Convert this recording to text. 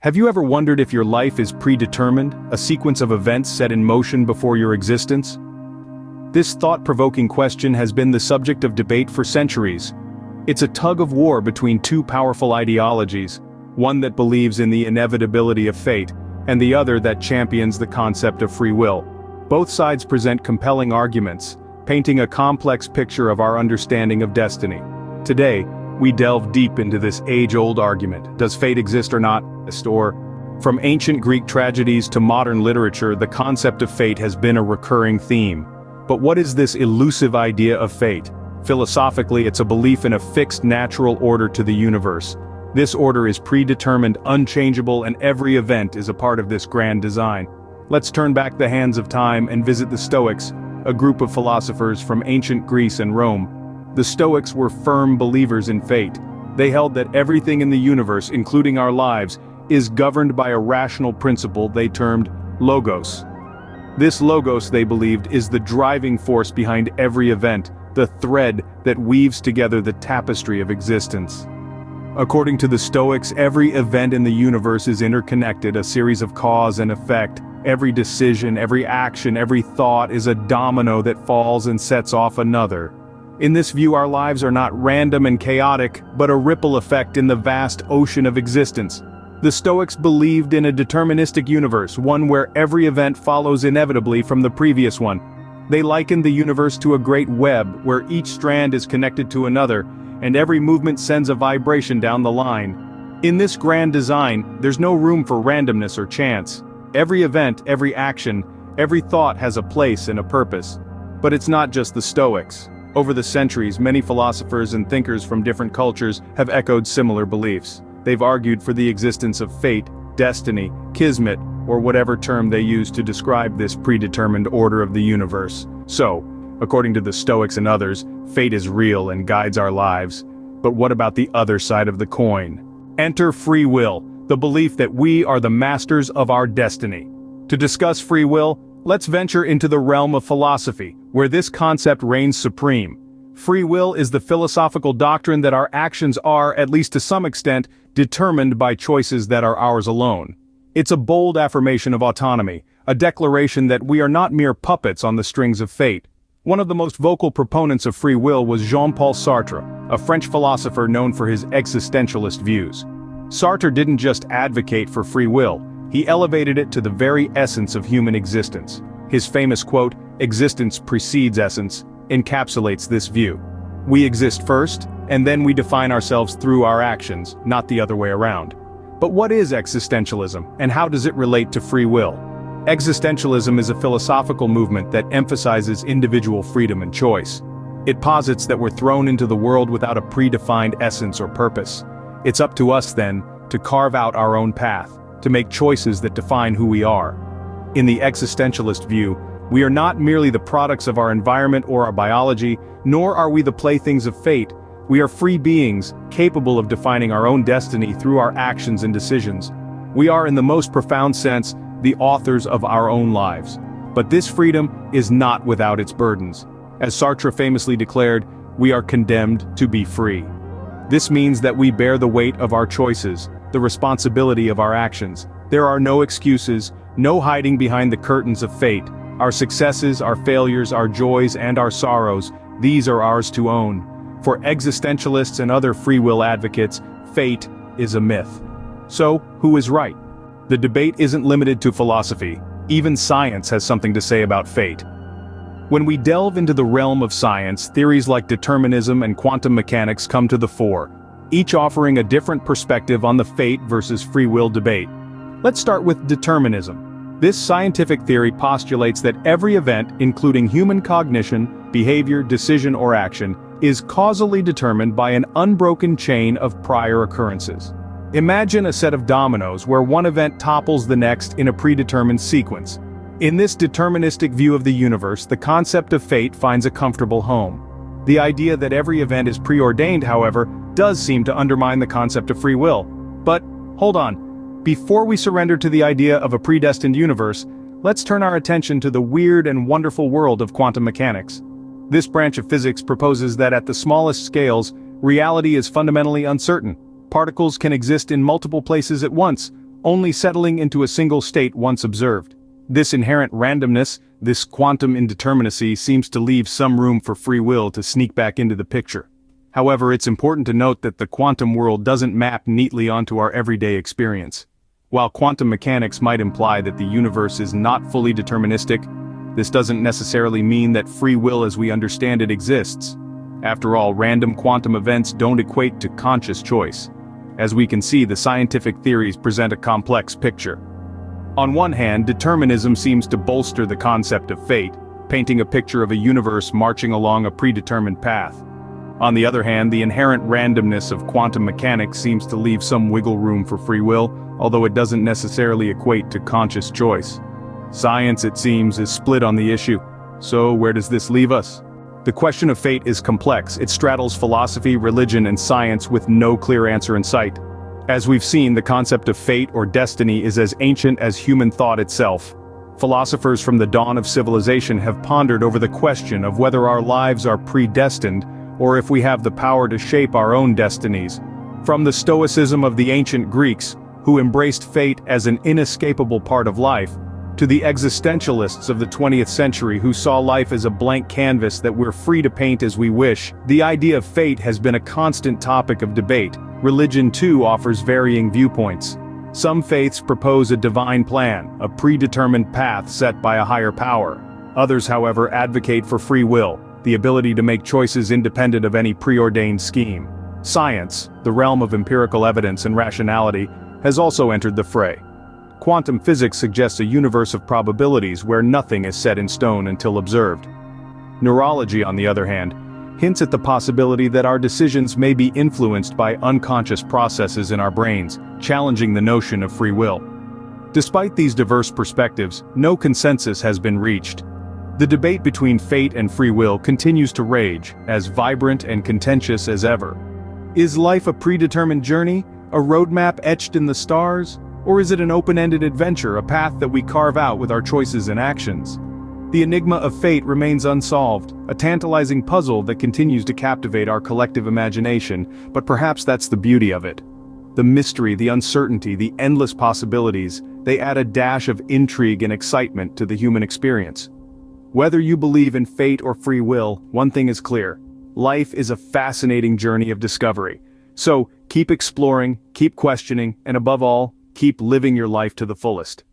Have you ever wondered if your life is predetermined, a sequence of events set in motion before your existence? This thought-provoking question has been the subject of debate for centuries. It's a tug-of-war between two powerful ideologies, one that believes in the inevitability of fate, and the other that champions the concept of free will. Both sides present compelling arguments, painting a complex picture of our understanding of destiny. Today, we delve deep into this age-old argument. Does fate exist or not? Or, from ancient Greek tragedies to modern literature, the concept of fate has been a recurring theme. But what is this elusive idea of fate? Philosophically, it's a belief in a fixed natural order to the universe. This order is predetermined, unchangeable, and every event is a part of this grand design. Let's turn back the hands of time and visit the Stoics, a group of philosophers from ancient Greece and Rome. The Stoics were firm believers in fate. They held that everything in the universe, including our lives, is governed by a rational principle they termed logos. This logos, they believed, is the driving force behind every event, the thread that weaves together the tapestry of existence. According to the Stoics, every event in the universe is interconnected, a series of cause and effect. Every decision, every action, every thought is a domino that falls and sets off another. In this view, our lives are not random and chaotic, but a ripple effect in the vast ocean of existence. The Stoics believed in a deterministic universe, one where every event follows inevitably from the previous one. They likened the universe to a great web, where each strand is connected to another, and every movement sends a vibration down the line. In this grand design, there's no room for randomness or chance. Every event, every action, every thought has a place and a purpose. But it's not just the Stoics. Over the centuries, many philosophers and thinkers from different cultures have echoed similar beliefs. They've argued for the existence of fate, destiny, kismet, or whatever term they use to describe this predetermined order of the universe. So, according to the Stoics and others, fate is real and guides our lives. But what about the other side of the coin? Enter free will, the belief that we are the masters of our destiny. To discuss free will, let's venture into the realm of philosophy, where this concept reigns supreme. Free will is the philosophical doctrine that our actions are, at least to some extent, determined by choices that are ours alone. It's a bold affirmation of autonomy, a declaration that we are not mere puppets on the strings of fate. One of the most vocal proponents of free will was Jean-Paul Sartre, a French philosopher known for his existentialist views. Sartre didn't just advocate for free will, he elevated it to the very essence of human existence. His famous quote, "Existence precedes essence," encapsulates this view. We exist first, and then we define ourselves through our actions, not the other way around. But what is existentialism, and how does it relate to free will? Existentialism is a philosophical movement that emphasizes individual freedom and choice. It posits that we're thrown into the world without a predefined essence or purpose. It's up to us, then, to carve out our own path, to make choices that define who we are. In the existentialist view, we are not merely the products of our environment or our biology, nor are we the playthings of fate. We are free beings, capable of defining our own destiny through our actions and decisions. We are, in the most profound sense, the authors of our own lives. But this freedom is not without its burdens. As Sartre famously declared, we are condemned to be free. This means that we bear the weight of our choices, the responsibility of our actions. There are no excuses, no hiding behind the curtains of fate. Our successes, our failures, our joys, and our sorrows, these are ours to own. For existentialists and other free will advocates, fate is a myth. So, who is right? The debate isn't limited to philosophy. Even science has something to say about fate. When we delve into the realm of science, theories like determinism and quantum mechanics come to the fore, each offering a different perspective on the fate versus free will debate. Let's start with determinism. This scientific theory postulates that every event, including human cognition, behavior, decision, or action, is causally determined by an unbroken chain of prior occurrences. Imagine a set of dominoes where one event topples the next in a predetermined sequence. In this deterministic view of the universe, the concept of fate finds a comfortable home. The idea that every event is preordained, however, does seem to undermine the concept of free will. But, hold on. Before we surrender to the idea of a predestined universe, let's turn our attention to the weird and wonderful world of quantum mechanics. This branch of physics proposes that at the smallest scales, reality is fundamentally uncertain. Particles can exist in multiple places at once, only settling into a single state once observed. This inherent randomness, this quantum indeterminacy, seems to leave some room for free will to sneak back into the picture. However, it's important to note that the quantum world doesn't map neatly onto our everyday experience. While quantum mechanics might imply that the universe is not fully deterministic, this doesn't necessarily mean that free will as we understand it exists. After all, random quantum events don't equate to conscious choice. As we can see, the scientific theories present a complex picture. On one hand, determinism seems to bolster the concept of fate, painting a picture of a universe marching along a predetermined path. On the other hand, the inherent randomness of quantum mechanics seems to leave some wiggle room for free will, although it doesn't necessarily equate to conscious choice. Science, it seems, is split on the issue. So where does this leave us? The question of fate is complex. It straddles philosophy, religion, and science with no clear answer in sight. As we've seen, the concept of fate or destiny is as ancient as human thought itself. Philosophers from the dawn of civilization have pondered over the question of whether our lives are predestined or if we have the power to shape our own destinies. From the stoicism of the ancient Greeks, who embraced fate as an inescapable part of life, to the existentialists of the 20th century who saw life as a blank canvas that we're free to paint as we wish, the idea of fate has been a constant topic of debate. Religion too offers varying viewpoints. Some faiths propose a divine plan, a predetermined path set by a higher power. Others, however, advocate for free will, the ability to make choices independent of any preordained scheme. Science, the realm of empirical evidence and rationality, has also entered the fray. Quantum physics suggests a universe of probabilities where nothing is set in stone until observed. Neurology, on the other hand, hints at the possibility that our decisions may be influenced by unconscious processes in our brains, challenging the notion of free will. Despite these diverse perspectives, no consensus has been reached. The debate between fate and free will continues to rage, as vibrant and contentious as ever. Is life a predetermined journey, a roadmap etched in the stars? Or is it an open-ended adventure, a path that we carve out with our choices and actions? The enigma of fate remains unsolved, a tantalizing puzzle that continues to captivate our collective imagination, but perhaps that's the beauty of it. The mystery, the uncertainty, the endless possibilities, they add a dash of intrigue and excitement to the human experience. Whether you believe in fate or free will, one thing is clear: life is a fascinating journey of discovery. So, keep exploring, keep questioning, and above all, keep living your life to the fullest.